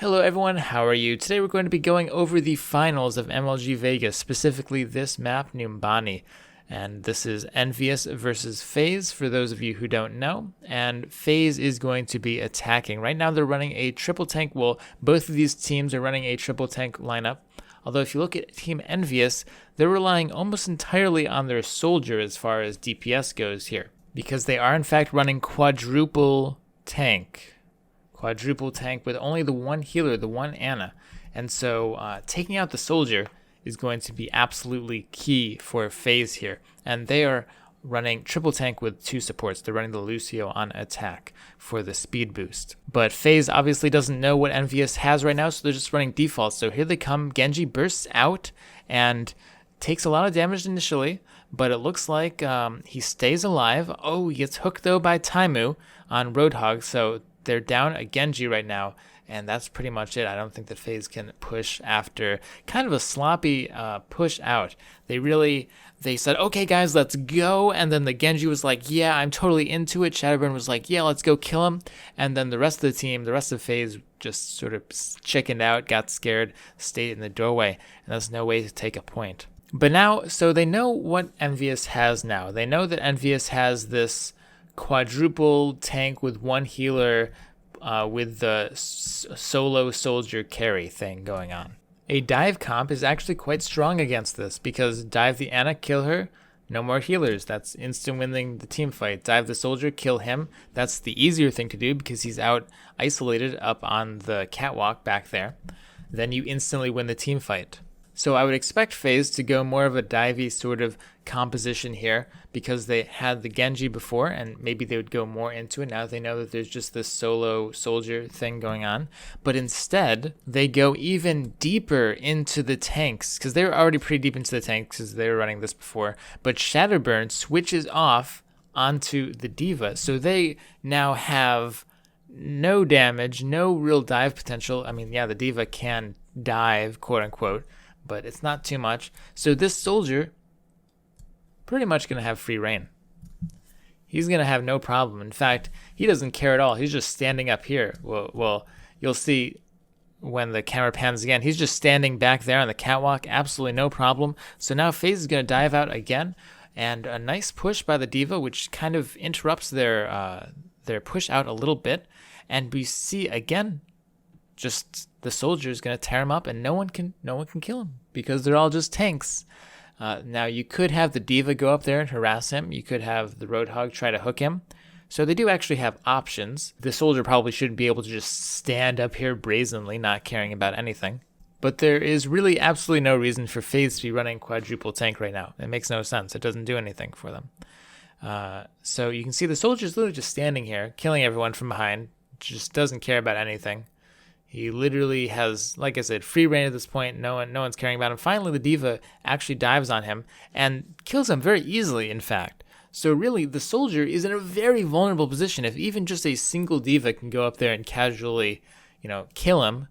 Hello everyone, how are you? Today we're going to be going over the finals of MLG Vegas, specifically this map, Numbani. And this is EnVyUs versus Faze, for those of you who don't know. And Faze is going to be attacking. Right now they're running a triple tank. Well, both of these teams are running a triple tank lineup. Although if you look at Team EnVyUs, they're relying almost entirely on their soldier as far as DPS goes here. Because they are in fact running quadruple tank with only the one healer, the one Ana. And so taking out the soldier is going to be absolutely key for Faze here. And they are running triple tank with two supports. They're running the Lucio on attack for the speed boost. But Faze obviously doesn't know what EnVyUs has right now, so they're just running default. So here they come. Genji bursts out and takes a lot of damage initially, but it looks like he stays alive. Oh, he gets hooked though by Taimu on Roadhog, so they're down a Genji right now, and that's pretty much it. I don't think that Faze can push after kind of a sloppy push out. They said, okay guys, let's go, and then the Genji was like, yeah, I'm totally into it. Shadowburn was like, yeah, let's go kill him, and then the rest of the team, the rest of Faze just sort of chickened out, got scared, stayed in the doorway, and there's no way to take a point. But now, so they know what EnVyUs has now. They know that EnVyUs has this quadruple tank with one healer with the solo soldier carry thing going on. A dive comp is actually quite strong against this because dive the Ana, kill her, no more healers. That's instant winning the team fight. Dive the soldier, kill him. That's the easier thing to do because he's out isolated up on the catwalk back there. Then you instantly win the team fight. So I would expect Faze to go more of a divey sort of composition here because they had the Genji before and maybe they would go more into it. Now they know that there's just this solo soldier thing going on. But instead, they go even deeper into the tanks because they were already pretty deep into the tanks because they were running this before. But Shadowburn switches off onto the D.Va. So they now have no damage, no real dive potential. I mean, yeah, the D.Va can dive, quote unquote, but it's not too much. So this soldier pretty much going to have free reign. He's going to have no problem. In fact, he doesn't care at all. He's just standing up here. Well, you'll see when the camera pans again. He's just standing back there on the catwalk. Absolutely no problem. So now Faze is going to dive out again. And a nice push by the D.Va, which kind of interrupts their push out a little bit. And we see again, just the soldier is going to tear him up, and no one can kill him because they're all just tanks. Now you could have the D.Va go up there and harass him. You could have the Roadhog try to hook him. So they do actually have options. The soldier probably shouldn't be able to just stand up here brazenly, not caring about anything. But there is really absolutely no reason for Faze to be running quadruple tank right now. It makes no sense. It doesn't do anything for them. So you can see the soldier's literally just standing here, killing everyone from behind. Just doesn't care about anything. He literally has, like I said, free reign at this point. No one's caring about him. Finally, the D.Va actually dives on him and kills him very easily, in fact. So really, the soldier is in a very vulnerable position. If even just a single D.Va can go up there and casually, kill him,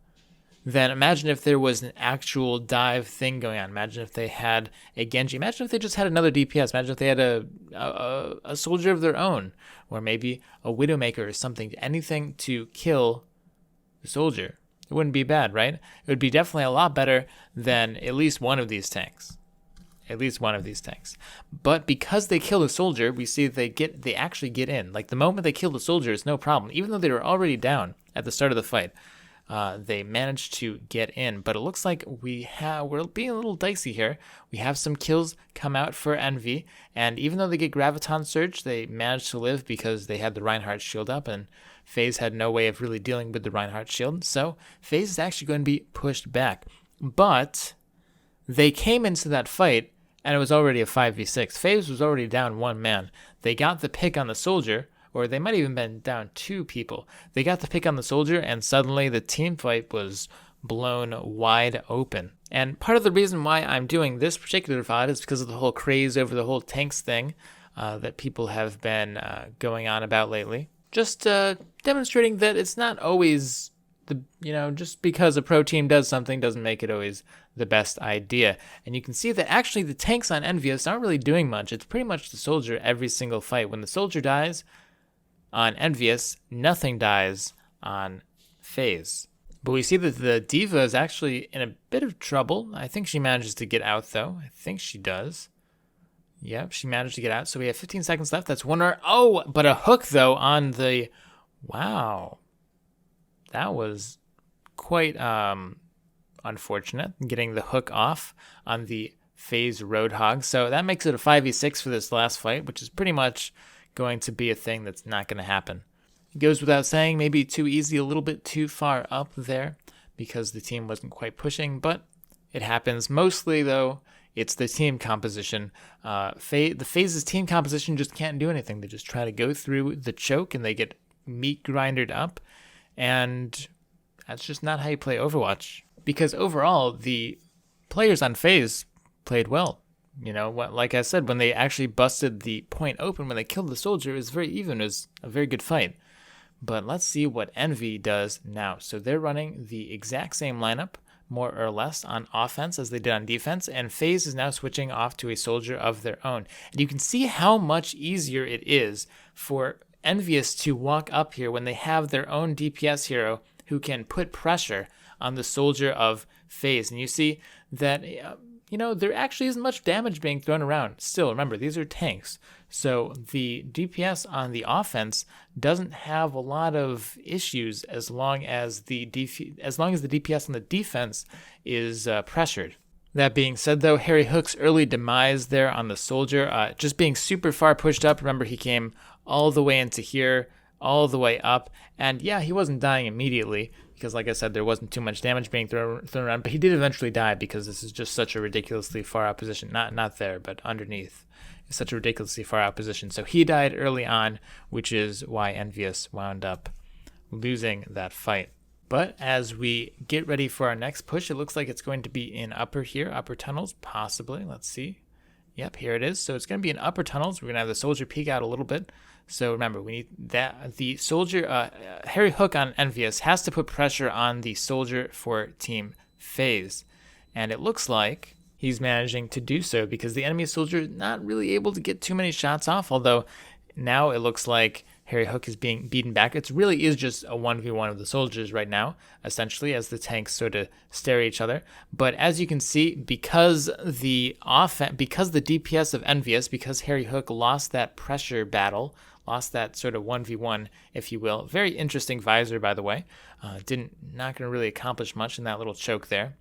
then imagine if there was an actual dive thing going on. Imagine if they had a Genji. Imagine if they just had another DPS. Imagine if they had a soldier of their own, or maybe a Widowmaker or something. Anything to kill the soldier. It wouldn't be bad, right? It would be definitely a lot better than at least one of these tanks. But because they kill the soldier, we see they actually get in. Like the moment they kill the soldier, it's no problem. Even though they were already down at the start of the fight, they managed to get in. But it looks like we're being a little dicey here. We have some kills come out for Envy, and even though they get Graviton Surge, they managed to live because they had the Reinhardt shield up, and Faze had no way of really dealing with the Reinhardt shield. So Faze is actually going to be pushed back. But they came into that fight, and it was already a 5v6. Faze was already down one man. They got the pick on the soldier, or they might have even been down two people. They got the pick on the soldier, and suddenly the team fight was blown wide open. And part of the reason why I'm doing this particular VOD is because of the whole craze over the whole tanks thing that people have been going on about lately. Just demonstrating that it's not always just because a pro team does something doesn't make it always the best idea. And you can see that actually the tanks on EnVyUs aren't really doing much. It's pretty much the soldier every single fight. When the soldier dies on EnVyUs, nothing dies on Faze. But we see that the Diva is actually in a bit of trouble. I think she manages to get out, though. I think she does. Yep, she managed to get out. So we have 15 seconds left. That's 1 hour. Oh, but a hook, though, on the... Wow. That was quite unfortunate, getting the hook off on the Faze Roadhog. So that makes it a 5v6 for this last fight, which is pretty much going to be a thing that's not going to happen. It goes without saying, maybe too easy, a little bit too far up there because the team wasn't quite pushing, but it happens. Mostly, though, it's the team composition. The Faze's team composition just can't do anything. They just try to go through the choke and they get meat grindered up, and that's just not how you play Overwatch. Because overall, the players on Faze played well. You know, like I said, when they actually busted the point open, when they killed the soldier, it was very even. It was a very good fight. But let's see what Envy does now. So they're running the exact same lineup, more or less, on offense as they did on defense, and Faze is now switching off to a soldier of their own. And you can see how much easier it is for EnVyUs to walk up here when they have their own DPS hero who can put pressure on the soldier of Faze. And you see that, there actually isn't much damage being thrown around. Still, remember, these are tanks. So the DPS on the offense doesn't have a lot of issues as long as the DPS on the defense is pressured. That being said, though, Harry Hook's early demise there on the soldier, just being super far pushed up. Remember, he came all the way into here, all the way up, and yeah, he wasn't dying immediately because, like I said, there wasn't too much damage being thrown around, but he did eventually die because this is just such a ridiculously far out position. Not there, but underneath. It's such a ridiculously far out position. So he died early on, which is why EnVyUs wound up losing that fight. But as we get ready for our next push, it looks like it's going to be in upper tunnels, possibly. Let's see. Yep, here it is. So it's going to be in upper tunnels. We're going to have the soldier peek out a little bit. So remember, we need that the soldier, Harry Hook on EnVyUs has to put pressure on the soldier for Team Faze. And it looks like he's managing to do so because the enemy soldier is not really able to get too many shots off, although now it looks like Harry Hook is being beaten back. It really is just a 1v1 of the soldiers right now, essentially, as the tanks sort of stare at each other. But as you can see, because the DPS of EnVyUs, because Harry Hook lost that pressure battle, lost that sort of 1v1, if you will. Very interesting visor, by the way. Not going to really accomplish much in that little choke there.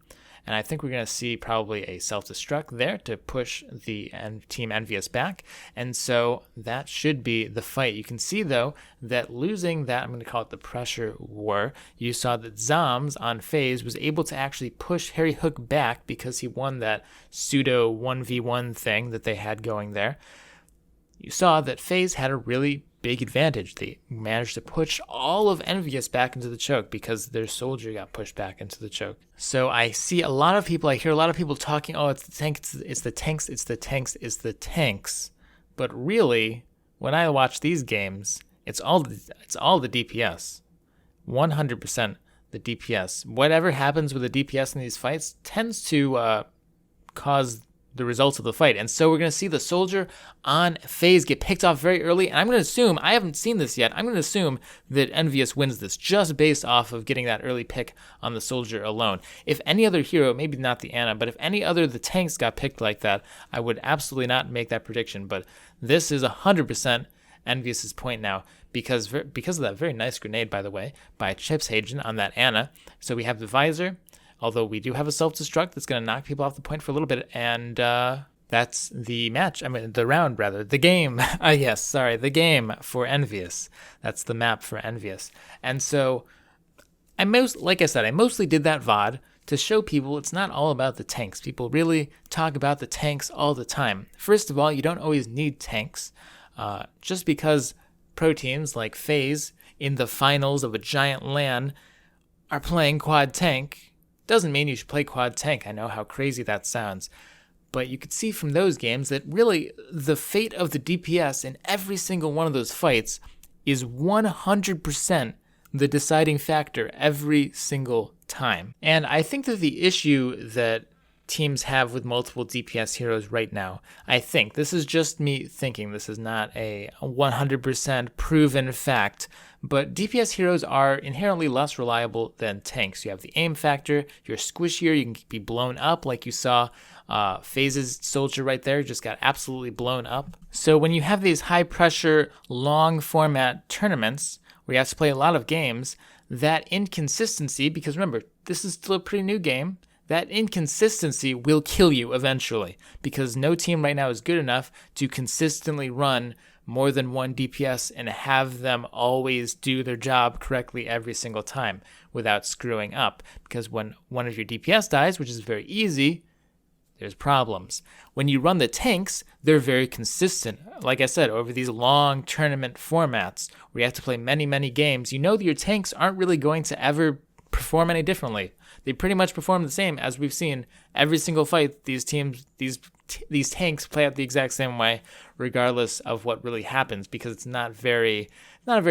And I think we're going to see probably a self-destruct there to push the Team EnVyUs back. And so that should be the fight. You can see, though, that losing that, I'm going to call it the pressure war, you saw that Zoms on Faze was able to actually push Harry Hook back because he won that pseudo 1v1 thing that they had going there. You saw that Faze had a really big advantage. They managed to push all of EnVyUs back into the choke because their soldier got pushed back into the choke. So I hear a lot of people talking, oh, it's the tank, it's the tanks, it's the tanks, it's the tanks. But really, when I watch these games, it's all the DPS. 100% the DPS. Whatever happens with the DPS in these fights tends to cause the results of the fight. And so we're going to see the soldier on Faze get picked off very early. And I'm going to assume, I haven't seen this yet, I'm going to assume that EnVyUs wins this just based off of getting that early pick on the soldier alone. If any other hero, maybe not the Ana, but if any other of the tanks got picked like that, I would absolutely not make that prediction. But this is 100% EnVyUs' point now because of that very nice grenade, by the way, by Chipshagen on that Ana. So we have the visor. Although we do have a self-destruct that's going to knock people off the point for a little bit, and that's the match. The round, rather. The game. The game for EnVyUs. That's the map for EnVyUs. And so, I mostly did that VOD to show people it's not all about the tanks. People really talk about the tanks all the time. First of all, you don't always need tanks. Just because pro teams like Faze in the finals of a giant LAN are playing quad tank doesn't mean you should play quad tank. I know how crazy that sounds. But you could see from those games that really the fate of the DPS in every single one of those fights is 100% the deciding factor every single time. And I think that the issue that teams have with multiple DPS heroes right now. I think. This is just me thinking. This is not a 100% proven fact. But DPS heroes are inherently less reliable than tanks. You have the aim factor. You're squishier. You can be blown up like you saw. Faze's soldier right there just got absolutely blown up. So when you have these high pressure, long format tournaments where you have to play a lot of games, that inconsistency, because remember, this is still a pretty new game, that inconsistency will kill you eventually, because no team right now is good enough to consistently run more than one DPS and have them always do their job correctly every single time without screwing up. Because when one of your DPS dies, which is very easy, there's problems. When you run the tanks, they're very consistent. Like I said, over these long tournament formats where you have to play many, many games, you know that your tanks aren't really going to ever perform any differently. They pretty much perform the same. As we've seen every single fight, these teams, these tanks play out the exact same way, regardless of what really happens, because it's not a very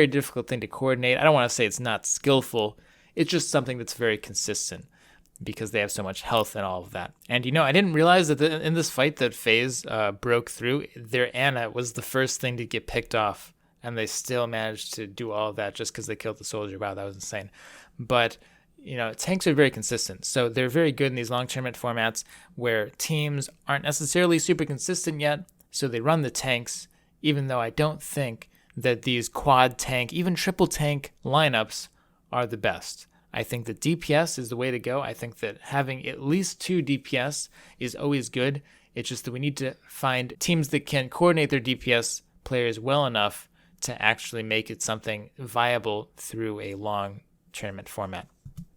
difficult thing to coordinate. I don't want to say it's not skillful. It's just something that's very consistent, because they have so much health and all of that. And I didn't realize that in this fight that Faze broke through, their Ana was the first thing to get picked off, and they still managed to do all of that just because they killed the soldier. Wow, that was insane. But tanks are very consistent, so they're very good in these long tournament formats where teams aren't necessarily super consistent yet, so they run the tanks, even though I don't think that these quad tank, even triple tank lineups are the best. I think that DPS is the way to go. I think that having at least 2 DPS is always good. It's just that we need to find teams that can coordinate their DPS players well enough to actually make it something viable through a long tournament format.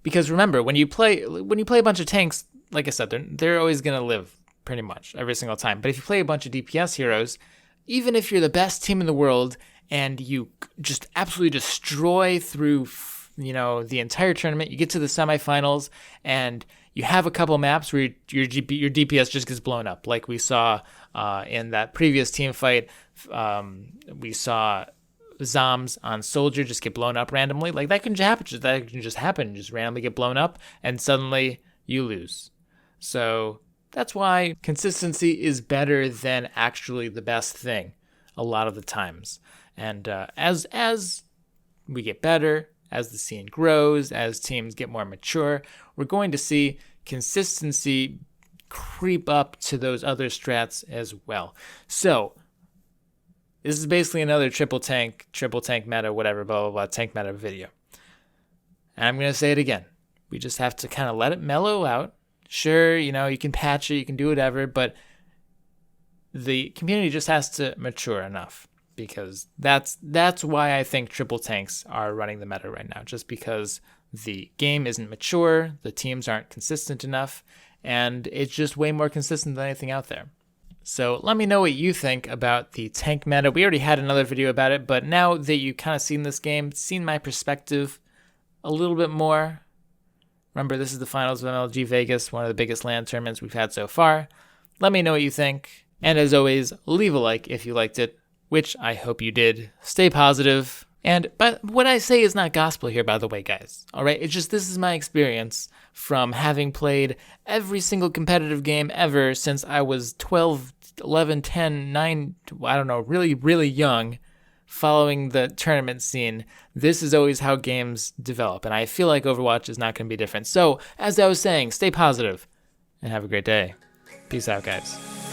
Because remember, when you play a bunch of tanks, like I said, they're always going to live pretty much every single time. But if you play a bunch of DPS heroes, even if you're the best team in the world and you just absolutely destroy through the entire tournament, you get to the semifinals and you have a couple maps where your DPS just gets blown up, like we saw in that previous team fight. We saw Zoms on Soldier just get blown up randomly. Like that can just happen. Just randomly get blown up and suddenly you lose. So that's why consistency is better than actually the best thing a lot of the times. And as we get better, as the scene grows, as teams get more mature, we're going to see consistency creep up to those other strats as well. So this is basically another triple tank meta, whatever, blah, blah, blah, tank meta video. And I'm going to say it again. We just have to kind of let it mellow out. Sure, you can patch it, you can do whatever, but the community just has to mature enough. Because that's why I think triple tanks are running the meta right now, just because the game isn't mature, the teams aren't consistent enough, and it's just way more consistent than anything out there. So let me know what you think about the tank meta. We already had another video about it, but now that you've kind of seen this game, seen my perspective a little bit more, remember this is the finals of MLG Vegas, one of the biggest LAN tournaments we've had so far. Let me know what you think, and as always, leave a like if you liked it, which I hope you did. Stay positive. But what I say is not gospel here, by the way, guys. All right? It's just this is my experience from having played every single competitive game ever since I was 12, 11, 10, 9, I don't know, really, really young, following the tournament scene. This is always how games develop, and I feel like Overwatch is not going to be different. So, as I was saying, stay positive, and have a great day. Peace out, guys.